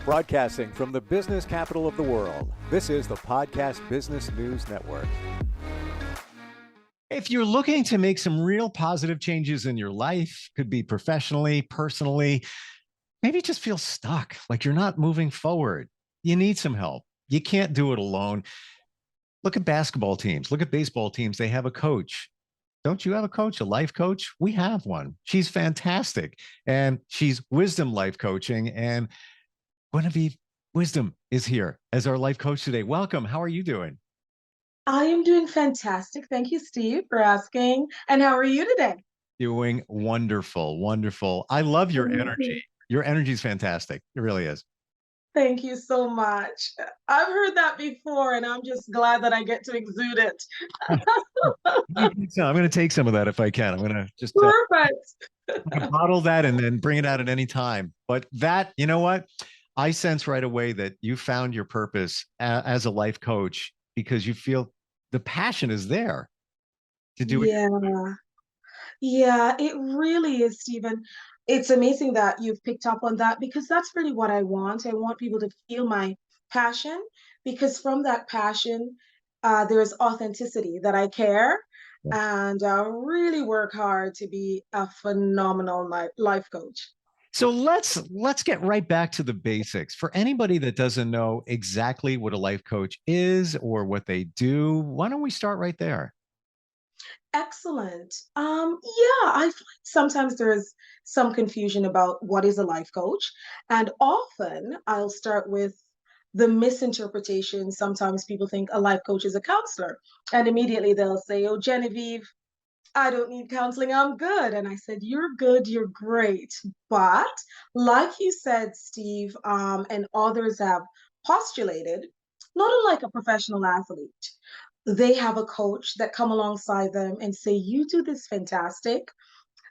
Broadcasting from the business capital of the world, this is the Podcast Business News Network. If you're looking to make some real positive changes in your life, could be professionally, personally, maybe just feel stuck, like you're not moving forward. You need some help. You can't do it alone. Look at basketball teams, look at baseball teams. They have a coach. Don't you have a coach, a life coach? We have one. She's fantastic. And she's wisdom life coaching. And Genevieve Wisdom is here as our life coach today. Welcome. How are you doing? I am doing fantastic. Thank you, Steve, for asking. And how are you today? Doing wonderful, wonderful. I love your energy. Amazing. Your energy is fantastic. It really is. Thank you so much. I've heard that before, and I'm just glad that I get to exude it. So I'm going to take some of that if I can. I'm going to just Perfect. bottle that and then bring it out at any time. But that, you know what? I sense right away that you found your purpose as a life coach because you feel the passion is there to do it. Yeah, yeah, it really is, Stephen. It's amazing that you've picked up on that because that's really what I want. I want people to feel my passion because from that passion, there's authenticity that I care and really work hard to be a phenomenal life coach. So let's get right back to the basics. For anybody that doesn't know exactly what a life coach is or what they do, why don't we start right there? Excellent. Yeah, I find sometimes there's some confusion about what is a life coach, and often I'll start with the misinterpretation. Sometimes people think a life coach is a counselor, and immediately they'll say, "Oh, Genevieve, I don't need counseling. I'm good." And I said, "You're good. You're great." But like you said, Steve, and others have postulated, not unlike a professional athlete, they have a coach that come alongside them and say, "You do this fantastic.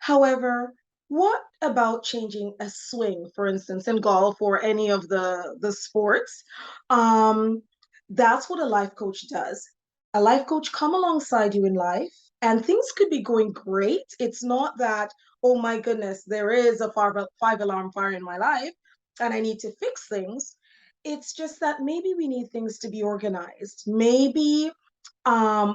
However, what about changing a swing, for instance, in golf or any of the sports?" Um, that's what a life coach does. A life coach come alongside you in life, and things could be going great. It's not that, oh my goodness, there is a five alarm fire in my life, and I need to fix things. It's just that maybe we need things to be organized. Maybe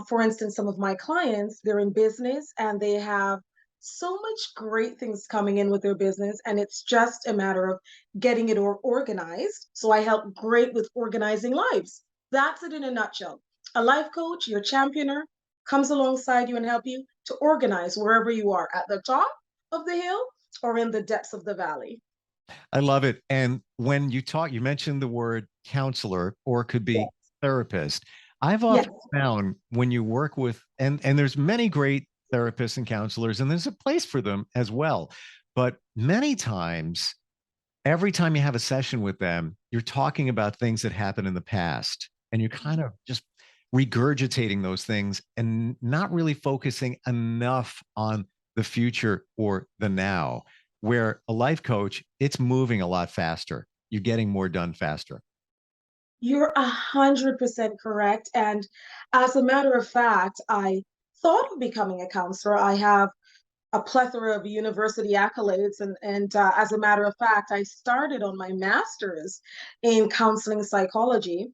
for instance, some of my clients, they're in business and they have so much great things coming in with their business, and it's just a matter of getting it organized. So I help great with organizing lives. That's it in a nutshell. A life coach, your championer, comes alongside you and help you to organize wherever you are at the top of the hill or in the depths of the valley. I love it. And when you talk, you mentioned the word counselor or it could be Yes. therapist. I've Yes. often found when you work with, and there's many great therapists and counselors, and there's a place for them as well. But many times, every time you have a session with them, you're talking about things that happened in the past, and you're kind of just regurgitating those things and not really focusing enough on the future or the now. Where a life coach, it's moving a lot faster. You're getting more done faster. You're 100% correct. And as a matter of fact, I thought of becoming a counselor. I have a plethora of university accolades. And as a matter of fact, I started on my master's in counseling psychology.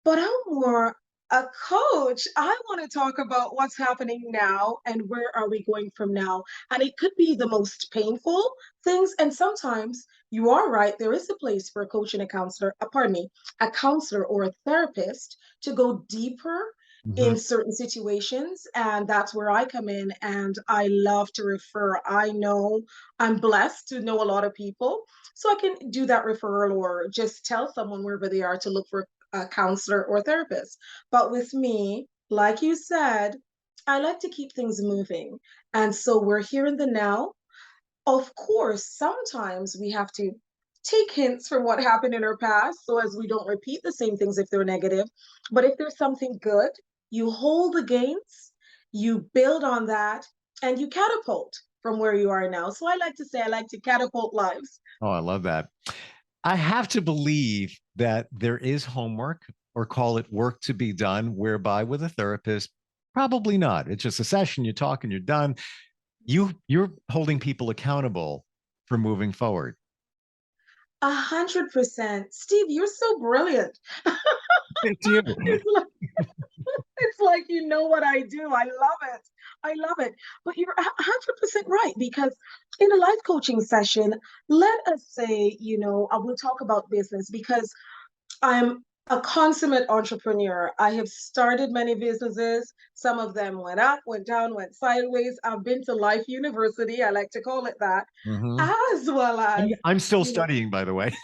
But I'm more a coach. I want to talk about what's happening now and where are we going from now. And it could be the most painful things. And sometimes you are right. There is a place for a coach and a counselor, pardon me, a counselor or a therapist to go deeper Mhm. in certain situations. And that's where I come in. And I love to refer. I know I'm blessed to know a lot of people. So I can do that referral or just tell someone wherever they are to look for a counselor or therapist. But with me, like you said, I like to keep things moving. And so we're here in the now. Of course, sometimes we have to take hints from what happened in our past so as we don't repeat the same things if they're negative. But if there's something good, you hold the gains, you build on that, and you catapult from where you are now. So I like to say I like to catapult lives. Oh, I love that. I have to believe that there is homework or call it work to be done, whereby with a therapist, probably not. It's just a session, you talk and you're done. You're holding people accountable for moving forward. 100%. Steve, you're so brilliant. Thank you. It's like, it's like you know what I do. I love it. I love it. But you're 100% right because in a life coaching session, let us say, I will talk about business because I'm a consummate entrepreneur. I have started many businesses. Some of them went up, went down, went sideways. I've been to Life University, I like to call it that, Mhm. as well as, I'm still you know, studying, by the way,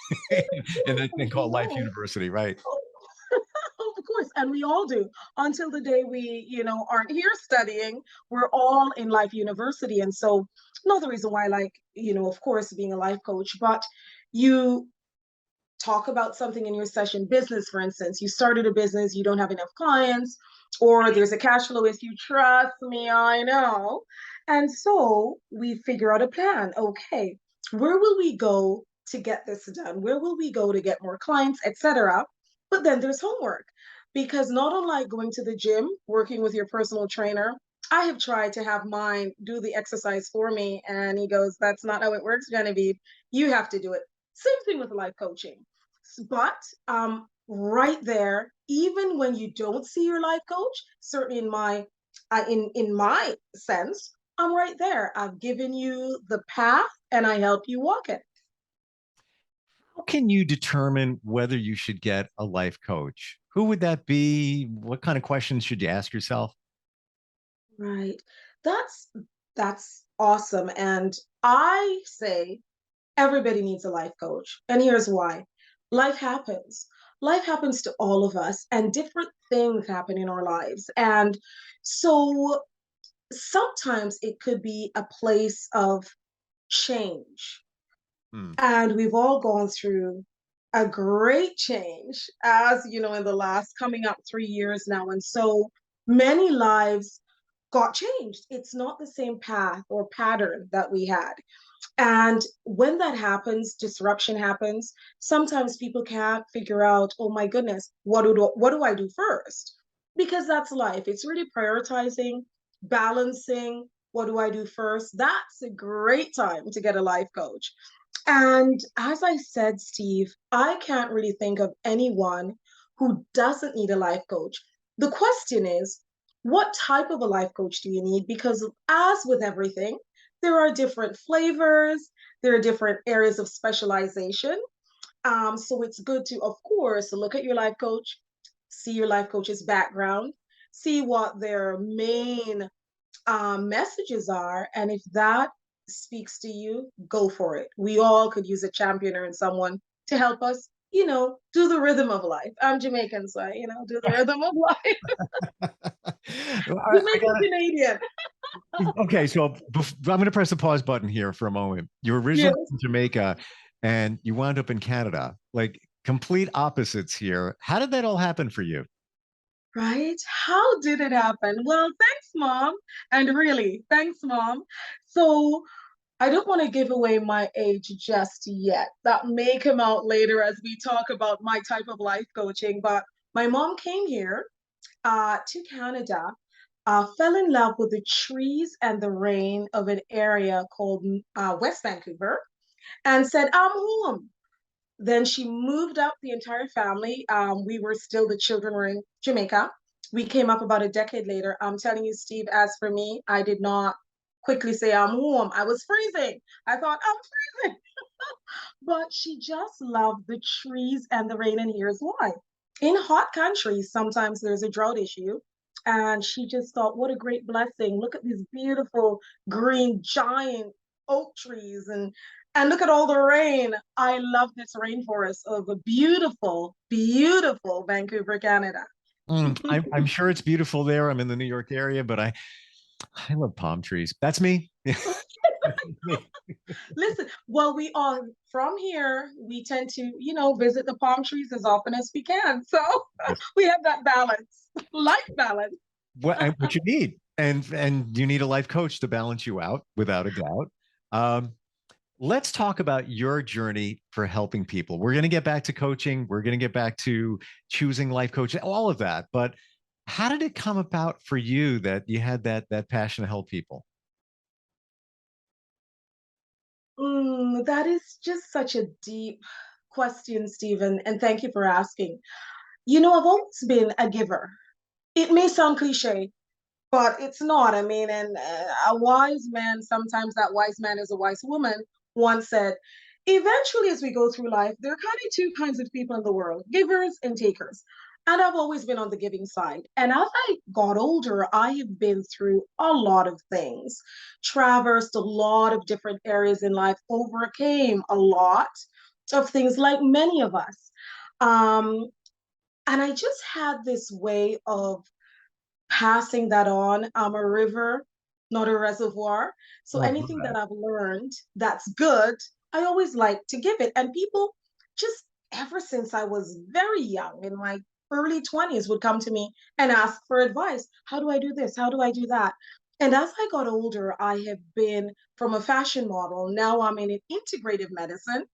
in that thing called Life no, University, right? of course, and we all do until the day we, aren't here studying. We're all in Life University. And so, another reason why I like, of course, being a life coach, but you talk about something in your session, business, for instance, you started a business, you don't have enough clients, or there's a cash flow issue. Trust me, I know. And so we figure out a plan. Okay, where will we go to get this done? Where will we go to get more clients, etc.? But then there's homework because not unlike going to the gym, working with your personal trainer, I have tried to have mine do the exercise for me. And he goes, that's not how it works, Genevieve. You have to do it. Same thing with life coaching. But right there, even when you don't see your life coach, certainly in my sense, I'm right there. I've given you the path and I help you walk it. How can you determine whether you should get a life coach? Who would that be? What kind of questions should you ask yourself? Right. That's that's awesome. And I say everybody needs a life coach. And here's why. Life happens. Life happens to all of us, and different things happen in our lives. And so sometimes it could be a place of change. Hmm. And we've all gone through a great change, as you know, in the last coming up 3 years now. And so many lives got changed. It's not the same path or pattern that we had. And when that happens, disruption happens. Sometimes people can't figure out, oh my goodness, what do I do first? Because that's life. It's really prioritizing, balancing. What do I do first? That's a great time to get a life coach. And as I said, Steve, I can't really think of anyone who doesn't need a life coach. The question is, what type of a life coach do you need? Because as with everything, there are different flavors, there are different areas of specialization. So it's good to, of course, look at your life coach, see your life coach's background, see what their main messages are. And if that speaks to you, go for it. We all could use a championer and someone to help us, do the rhythm of life. I'm Jamaican, so do the rhythm of life. I Jamaican got Canadian. Okay, so I'm going to press the pause button here for a moment. You're originally Yes. from Jamaica and you wound up in Canada, like complete opposites here. How did that all happen for you? Right? How did it happen? Well, thanks, Mom. And really, thanks, Mom. So I don't want to give away my age just yet. That may come out later as we talk about my type of life coaching. But my mom came here to Canada, fell in love with the trees and the rain of an area called West Vancouver, and said, I'm home. Then she moved out the entire family. We were still, the children were in Jamaica. We came up about a decade later. I'm telling you, Steve, as for me, I did not quickly say I'm home. I was freezing. I thought, I'm freezing. But she just loved the trees and the rain. And here's why. In hot countries, sometimes there's a drought issue. And she just thought, what a great blessing. Look at these beautiful green giant oak trees and look at all the rain. I love this rainforest of a beautiful, beautiful Vancouver, Canada. I'm sure it's beautiful there. I'm in the New York area, but I love palm trees. That's me. Listen, well, we are from here, we tend to, visit the palm trees as often as we can. So we have that balance, life balance. What you need, and you need a life coach to balance you out, without a doubt. Um, let's talk about your journey for helping people. We're going to get back to coaching. We're going to get back to choosing life coach, all of that. But how did it come about for you that you had that passion to help people? That is just such a deep question, Stephen, and thank you for asking. I've always been a giver. It may sound cliche, but it's not. I mean, and a wise man, sometimes that wise man is a wise woman, once said, eventually, as we go through life, there are kind of two kinds of people in the world, givers and takers. And I've always been on the giving side. And as I got older, I have been through a lot of things, traversed a lot of different areas in life, overcame a lot of things like many of us. Um, and I just had this way of passing that on. I'm a river, not a reservoir. So Oh, I love anything that that. I've learned that's good, I always like to give it. And people just ever since I was very young, in my early 20s, would come to me and ask for advice. How do I do this? How do I do that? And as I got older, I have been from a fashion model. Now I'm in integrative medicine.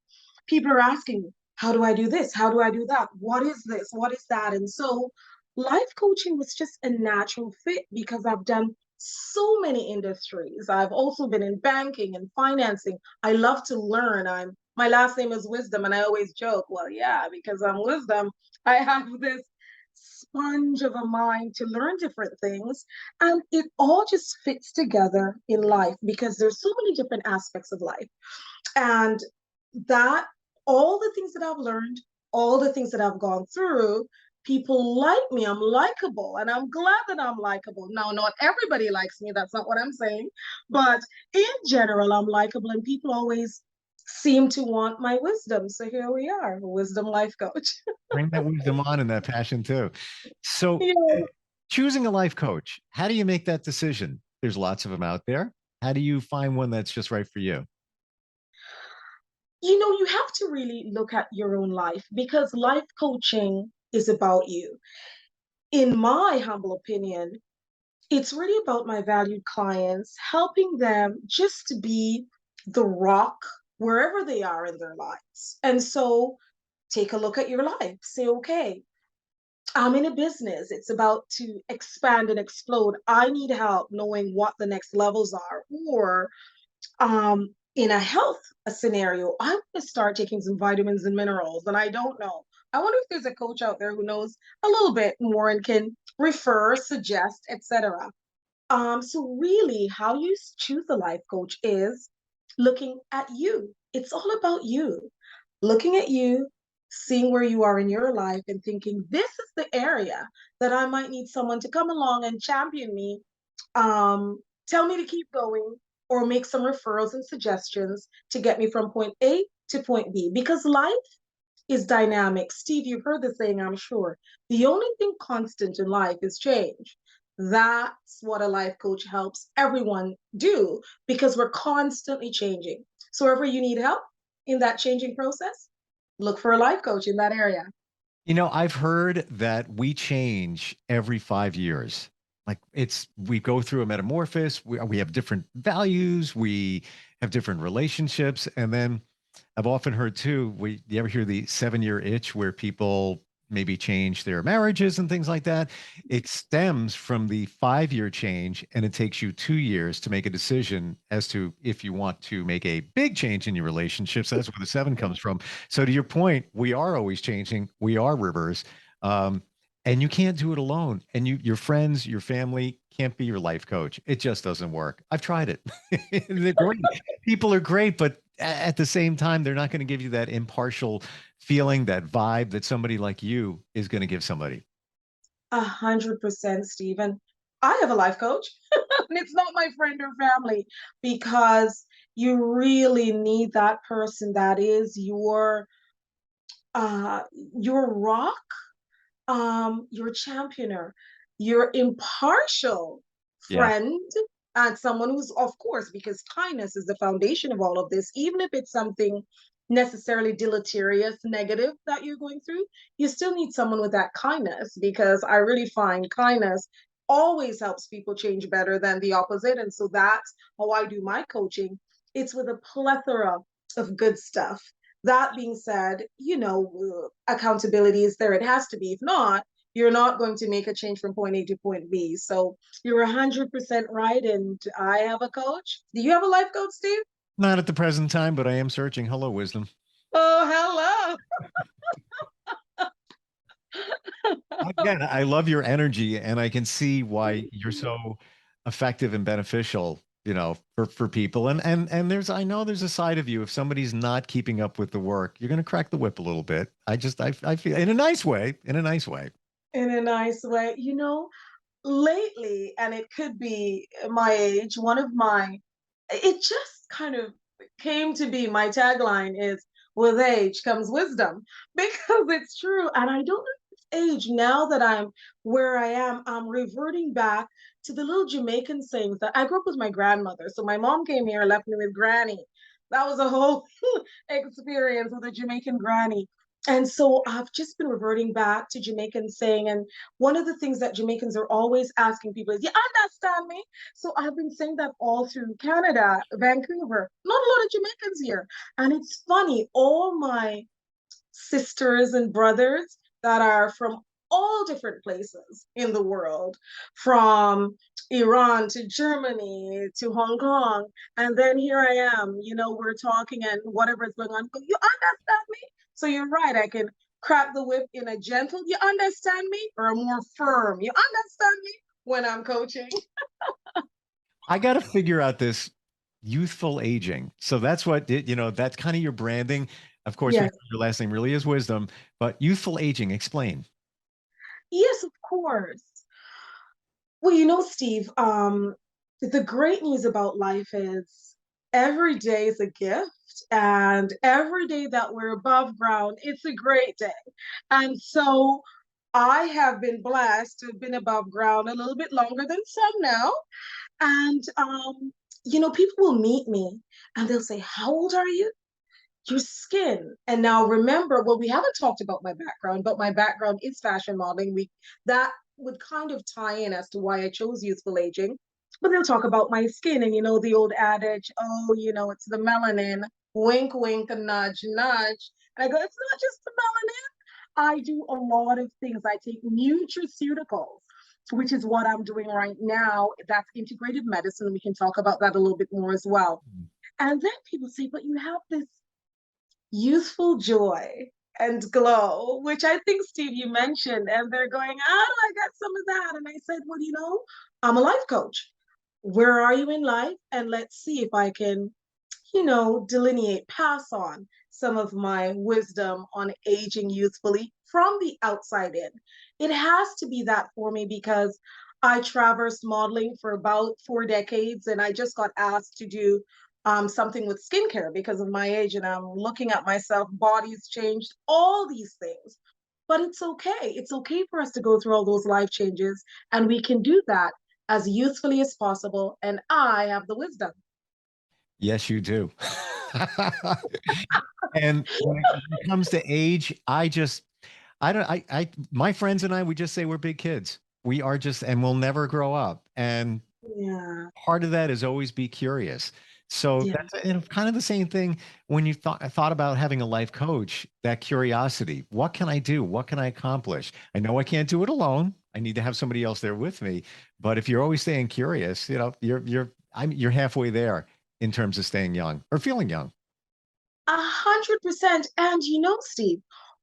People are asking me, how do I do this? How do I do that? What is this? What is that? And so life coaching was just a natural fit because I've done so many industries. I've also been in banking and financing. I love to learn. My last name is Wisdom, and I always joke, well, yeah, because I'm wisdom, I have this sponge of a mind to learn different things. And it all just fits together in life because there's so many different aspects of life. And that all the things that I've learned, all the things that I've gone through, people like me. I'm likable, and I'm glad that I'm likable. Now, not everybody likes me. That's not what I'm saying. But in general, I'm likable, and people always seem to want my wisdom. So here we are, a wisdom life coach. Bring that wisdom on and that passion too. So, Yeah. choosing a life coach, how do you make that decision? There's lots of them out there. How do you find one that's just right for you? You have to really look at your own life because life coaching is about you. In my humble opinion, it's really about my valued clients, helping them just to be the rock wherever they are in their lives. And so take a look at your life. Say, okay, I'm in a business. It's about to expand and explode. I need help knowing what the next levels are. Or in a health scenario, I want to start taking some vitamins and minerals, and I don't know. I wonder if there's a coach out there who knows a little bit more and can refer, suggest, etc. So really, how you choose a life coach is looking at you. It's all about you. Looking at you, seeing where you are in your life and thinking, this is the area that I might need someone to come along and champion me, um, tell me to keep going, or make some referrals and suggestions to get me from point A to point B. Because life is dynamic. Steve, you've heard the saying, I'm sure. The only thing constant in life is change. That's what a life coach helps everyone do because we're constantly changing. So, wherever you need help in that changing process, look for a life coach in that area. I've heard that we change every 5 years. Like we go through a metamorphosis. We have different values. We have different relationships. And then I've often heard too, you ever hear the 7 year itch where people maybe change their marriages and things like that? It stems from the 5 year change, and it takes you 2 years to make a decision as to if you want to make a big change in your relationships. That's where the seven comes from. So, to your point, we are always changing. We are rivers. Um, and you can't do it alone. And your friends, your family can't be your life coach. It just doesn't work. I've tried it. They're great. People are great, but at the same time, they're not going to give you that impartial feeling, that vibe that somebody like you is going to give somebody. 100%, Stephen. I have a life coach, and it's not my friend or family because you really need that person that is uh your rock, your championer, your impartial Yeah. friend, and someone who's, of course, because kindness is the foundation of all of this, even if it's something necessarily deleterious, negative that you're going through, you still need someone with that kindness because I really find kindness always helps people change better than the opposite. And so that's how I do my coaching. It's with a plethora of good stuff. That being said, accountability is there. It has to be. If not, you're not going to make a change from point A to point B. So you're 100% right. And I have a coach. Do you have a life coach, Steve? Not at the present time, but I am searching. Hello, wisdom. Oh, hello. Again, I love your energy, and I can see why you're so effective and beneficial, for people. And I know there's a side of you. If somebody's not keeping up with the work, you're going to crack the whip a little bit. I feel in a nice way, in a nice way. In a nice way. Lately, and it could be my age, it just kind of came to be my tagline is with age comes wisdom because it's true. And I don't know if it's age now that I'm where I am, I'm reverting back to the little Jamaican sayings that I grew up with my grandmother. So my mom came here, left me with granny. That was a whole experience with a Jamaican granny. And so I've just been reverting back to Jamaican saying, and one of the things that Jamaicans are always asking people is, you understand me? So I've been saying that all through Canada, Vancouver, not a lot of Jamaicans here. And it's funny, all my sisters and brothers that are from all different places in the world, from Iran to Germany to Hong Kong. And then here I am, we're talking and whatever is going on. You understand me? So you're right. I can crack the whip in a gentle, you understand me? Or a more firm, you understand me? When I'm coaching. I got to figure out this youthful aging. So that's that's kind of your branding. Of course, we Yes. know your last name really is wisdom, but youthful aging, explain. Yes, of course. Well, Steve, the great news about life is every day is a gift, and every day that we're above ground, it's a great day. And so I have been blessed to have been above ground a little bit longer than some now. And, people will meet me and they'll say, how old are you? Your skin. And now remember, well, we haven't talked about my background, but my background is fashion modeling. That would kind of tie in as to why I chose youthful aging. But they'll talk about my skin and the old adage, oh, it's the melanin, wink, wink, and nudge, nudge. And I go, it's not just the melanin. I do a lot of things. I take nutraceuticals, which is what I'm doing right now. That's integrative medicine. We can talk about that a little bit more as well. And then people say, but you have this youthful joy and glow, which I think, Steve, you mentioned. And they're going, how do I get some of that? And I said, well, I'm a life coach. Where are you in life? And let's see if I can, delineate, pass on some of my wisdom on aging youthfully from the outside in. It has to be that for me because I traversed modeling for about 4 decades and I just got asked to do something with skincare because of my age. And I'm looking at myself, body's changed, all these things. But it's okay. It's okay for us to go through all those life changes. And we can do that as youthfully as possible. And I have the wisdom. Yes, you do. And when it comes to age, I don't, my friends and I, we just say we're big kids. We are just, and we'll never grow up. And Yeah. part of that is always be curious. So Yeah. that's kind of the same thing when you thought about having a life coach, that curiosity. What can I do? What can I accomplish? I know I can't do it alone. I need to have somebody else there with me. But if you're always staying curious, you're halfway there in terms of staying young or feeling young. 100%. And Steve,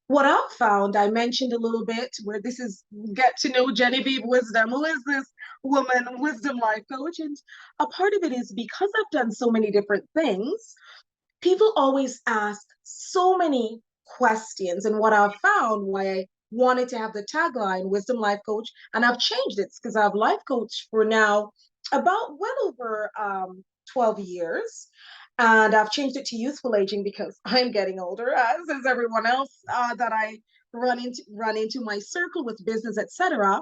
what I've found, I mentioned a little bit where this is get to know Genevieve Wisdom. Who is this woman, wisdom life coach? And a part of it is because I've done so many different things, people always ask so many questions. And what I've found, why I wanted to have the tagline Wisdom Life Coach, and I've changed it because I've life coached for now about well over 12 years. And I've changed it to youthful aging because I'm getting older, as is everyone else that I run into my circle with business, etc.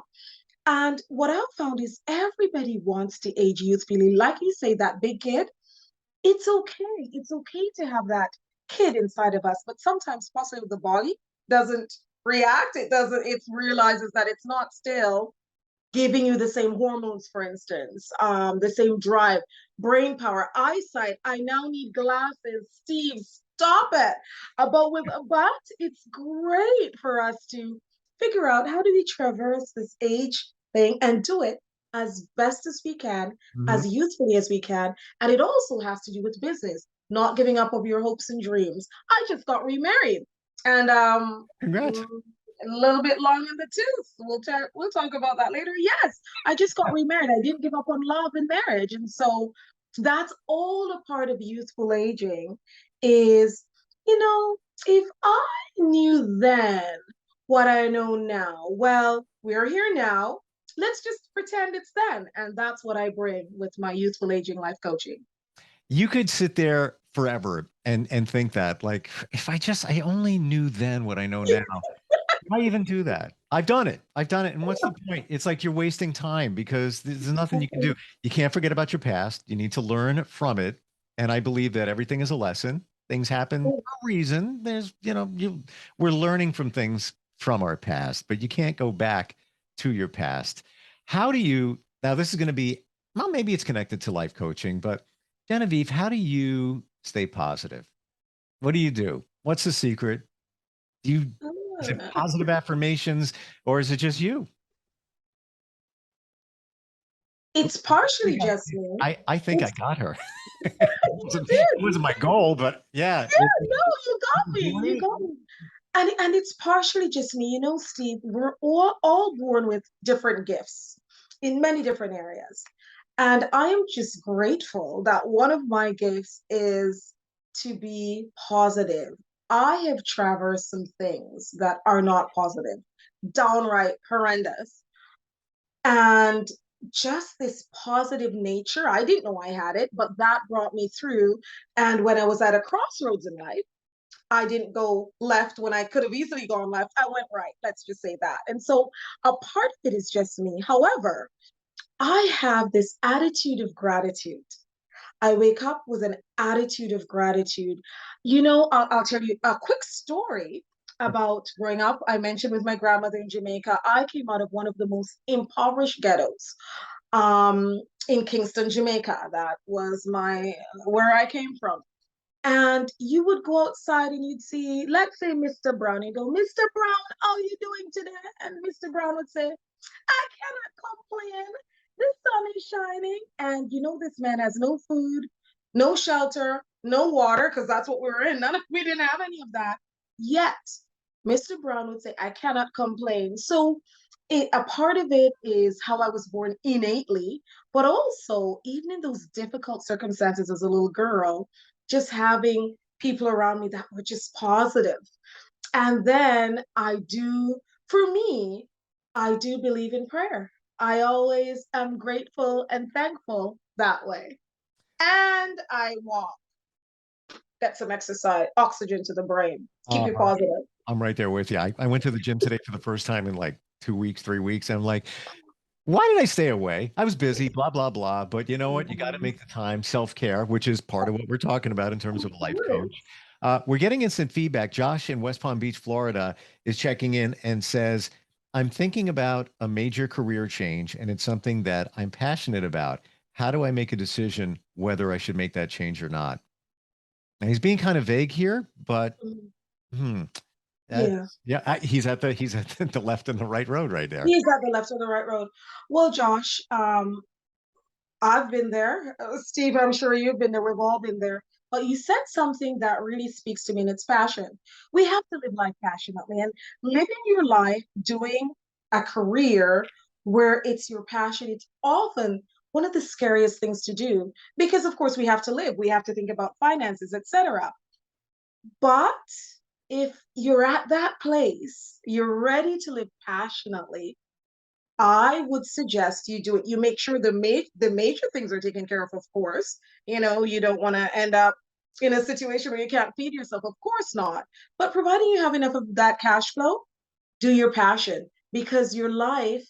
And what I've found is everybody wants to age youthfully. Like you say, that big kid, it's okay. It's okay to have that kid inside of us, but sometimes possibly the body doesn't react. It realizes that it's not still giving you the same hormones, for instance, the same drive, brain power, eyesight. I now need glasses. Steve, stop it. But it's great for us to figure out how do we traverse this age thing and do it as best as we can, Mhm. as youthfully as we can. And it also has to do with business. not giving up of your hopes and dreams. I just got remarried, and Congrats. a little bit long in the tooth. We'll talk about that later. Yes, I just got remarried. I didn't give up on love and marriage, and so that's all a part of youthful aging. Is, you know, if I knew then what I know now, well, we're here now. Let's just pretend it's then, and that's what I bring with my youthful aging life coaching. You could sit there forever and think that, like, if I only knew then what I know now. Why even do that? I've done it. I've done it. And what's the point? It's like you're wasting time because there's nothing you can do. You can't forget about your past. You need to learn from it. And I believe that everything is a lesson. Things happen for a reason. We're learning from things from our past, but you can't go back to your past. How do you, now this is going to be, well, maybe it's connected to life coaching, but Genevieve, how do you stay positive? What do you do? What's the secret? Do you Is it Ah. positive affirmations or is it just you? It's partially just me. I think I It's got her. you It did. wasn't my goal, but yeah. No, you got me. You got me. And it's partially just me. You know, Steve, we're all born with different gifts in many different areas. And I am just grateful that one of my gifts is to be positive. I have traversed some things that are not positive, downright horrendous. And just this positive nature, I didn't know I had it, but that brought me through. And when I was at a crossroads in life, I didn't go left when I could have easily gone left. I went right. Let's just say that. And so a part of it is just me. However, I have this attitude of gratitude. I wake up with an attitude of gratitude. I'll tell you a quick story about growing up. I mentioned with my grandmother in Jamaica, I came out of one of the most impoverished ghettos in Kingston, Jamaica. That was where I came from. And you would go outside and you'd see, let's say, Mr. Brown. You go, Mr. Brown, how are you doing today? And Mr. Brown would say, I cannot complain. The sun is shining. And this man has no food, no shelter, no water, because that's what we were in. We didn't have any of that. Yet, Mr. Brown would say, I cannot complain. So, a part of it is how I was born innately, but also, even in those difficult circumstances as a little girl, just having people around me that were just positive. And then for me, I do believe in prayer. I always am grateful and thankful that way. And I walk, get some exercise, oxygen to the brain, keep Uh, you positive. I'm right there with you. I went to the gym today for the first time in like 2 weeks, 3 weeks. And I'm like, why did I stay away? I was busy, blah, blah, blah. But you know what? You got to make the time, self-care, which is part of what we're talking about in terms of a life coach. We're getting instant feedback. Josh in West Palm Beach, Florida, is checking in and says, I'm thinking about a major career change, and it's something that I'm passionate about. How do I make a decision whether I should make that change or not? And he's being kind of vague here, but Mhm. hmm, Yeah. yeah, he's at the left and the right road right there. He's at the left or the right road. Well, Josh, I've been there. Steve, I'm sure you've been there. We've all been there. But you said something that really speaks to me, and it's passion. We have to live life passionately and living your life doing a career where it's your passion. It's often one of the scariest things to do because, of course, we have to live. We have to think about finances, etc. But if you're at that place, you're ready to live passionately, I would suggest you do it. You make sure the major things are taken care of course. You don't want to end up in a situation where you can't feed yourself. Of course not. But providing you have enough of that cash flow, do your passion because your life,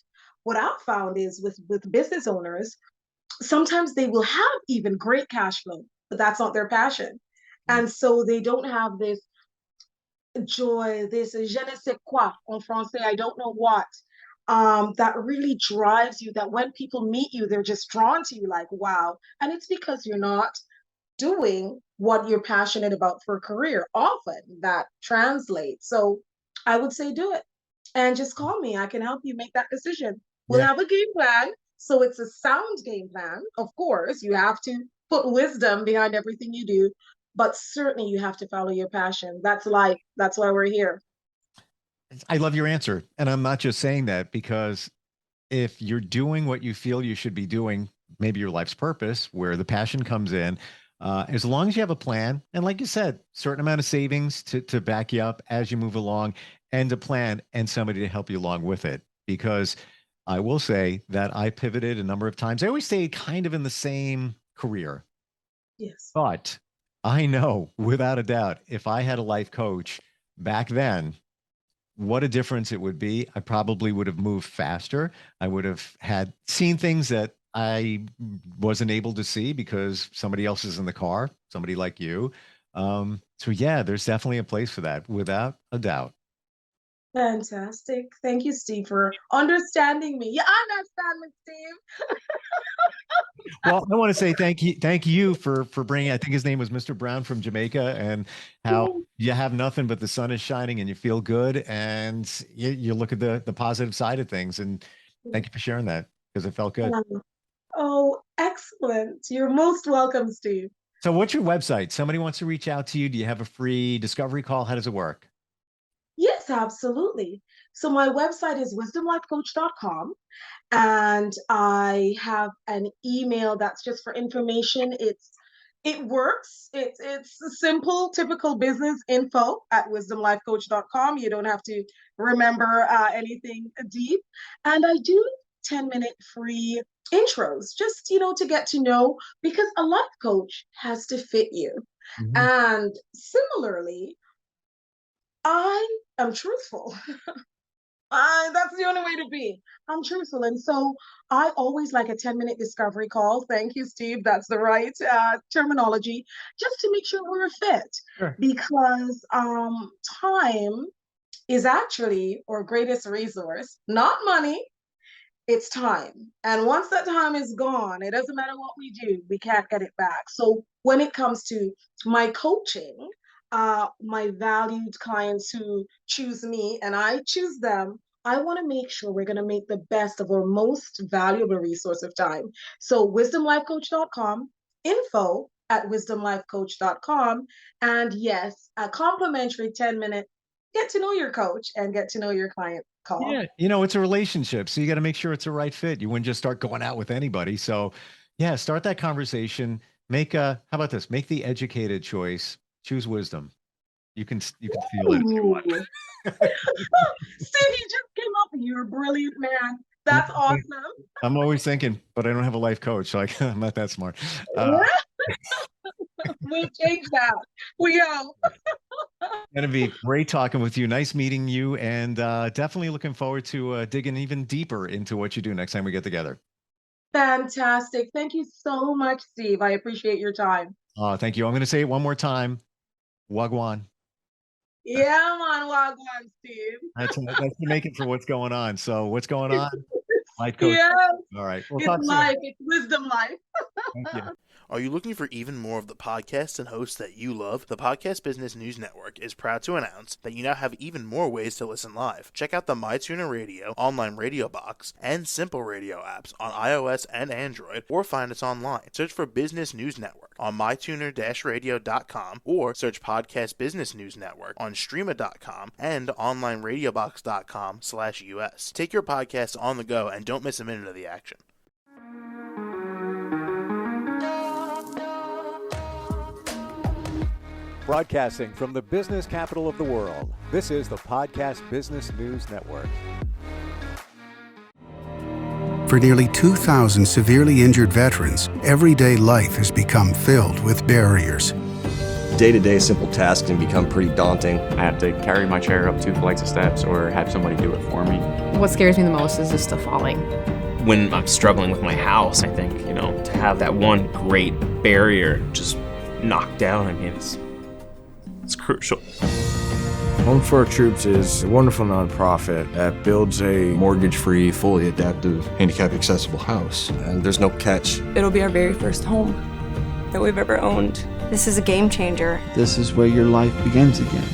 what I've found is with business owners, sometimes they will have even great cash flow, but that's not their passion. Mm. And so they don't have this joy, this je ne sais quoi en français, I don't know what, that really drives you, that when people meet you, they're just drawn to you like, wow. And it's because you're not doing what you're passionate about for a career. Often that translates. So I would say do it and just call me. I can help you make that decision. We'll Yeah. have a game plan. So it's a sound game plan. Of course, you have to put wisdom behind everything you do, but certainly you have to follow your passion. That's life. That's why we're here. I love your answer. And I'm not just saying that because if you're doing what you feel you should be doing, maybe your life's purpose, where the passion comes in, as long as you have a plan, and like you said, certain amount of savings to back you up as you move along, and a plan and somebody to help you along with it. Because I will say that I pivoted a number of times. I always stayed kind of in the same career, Yes. but I know without a doubt, if I had a life coach back then, what a difference it would be. I probably would have moved faster. I would have had seen things that I wasn't able to see because somebody else is in the car, somebody like you. So yeah, there's definitely a place for that without a doubt. Fantastic. Thank you, Steve, for understanding me. You understand me, Steve. Well, I want to say thank you for bringing. I think his name was Mr. Brown from Jamaica, and how you have nothing but the sun is shining and you feel good, and you look at the positive side of things. And thank you for sharing that because it felt good. Oh, excellent. You're most welcome, Steve. So, what's your website? Somebody wants to reach out to you. Do you have a free discovery call? How does it work? Yes, absolutely. So my website is wisdomlifecoach.com, and I have an email that's just for information. It works. It's a simple, typical business info at wisdomlifecoach.com. You don't have to remember anything deep. And I do 10-minute free intros, just to get to know, because a life coach has to fit you. Mhm. And similarly, I am truthful. That's the only way to be. I'm truthful. And so I always like a 10-minute discovery call. Thank you, Steve. That's the right terminology, just to make sure we're a fit. Sure. Because time is actually our greatest resource, not money, it's time. And once that time is gone, it doesn't matter what we do, we can't get it back. So when it comes to my coaching, my valued clients who choose me and I choose them, I want to make sure we're going to make the best of our most valuable resource of time. So wisdomlifecoach.com, info at wisdomlifecoach.com. And yes, a complimentary 10-minute get to know your coach and get to know your client call. Yeah, it's a relationship, so you got to make sure it's a right fit. You wouldn't just start going out with anybody. So, yeah, start that conversation. How about this? Make the educated choice. Choose wisdom. You can feel it if you want. Ooh. Steve, you just came up and you're a brilliant man. That's awesome. I'm always thinking, but I don't have a life coach, so I'm not that smart. We'll change that. We are. Genevieve, great talking with you. Nice meeting you, and definitely looking forward to digging even deeper into what you do next time we get together. Fantastic. Thank you so much, Steve. I appreciate your time. Thank you. I'm going to say it one more time. Wagwan. Yeah, man, Wagwan, Steve. That's Jamaican for what's going on. So what's going on? Life coach. Yeah. All right. We'll It's talk life. soon. It's wisdom life. Thank you. Are you looking for even more of the podcasts and hosts that you love? The Podcast Business News Network is proud to announce that you now have even more ways to listen live. Check out the MyTuner Radio, online radio box, and Simple Radio apps on iOS and Android, or find us online. Search for Business News Network on mytuner-radio.com, or search Podcast Business News Network on streama.com and onlineradiobox.com/US. Take your podcast on the go and don't miss a minute of the action. Broadcasting from the business capital of the world, this is the Podcast Business News Network. For nearly 2,000 severely injured veterans, everyday life has become filled with barriers. Day-to-day simple tasks can become pretty daunting. I have to carry my chair up 2 flights of steps or have somebody do it for me. What scares me the most is just the falling. When I'm struggling with my house, I think, to have that one great barrier just knocked down, it's crucial. Home for Our Troops is a wonderful nonprofit that builds a mortgage-free, fully adaptive, handicap-accessible house. And there's no catch. It'll be our very first home that we've ever owned. This is a game changer. This is where your life begins again.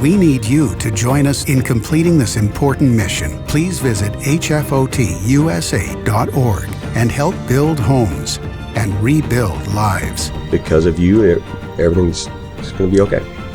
We need you to join us in completing this important mission. Please visit hfotusa.org and help build homes and rebuild lives. Because of you, everything's just going to be okay.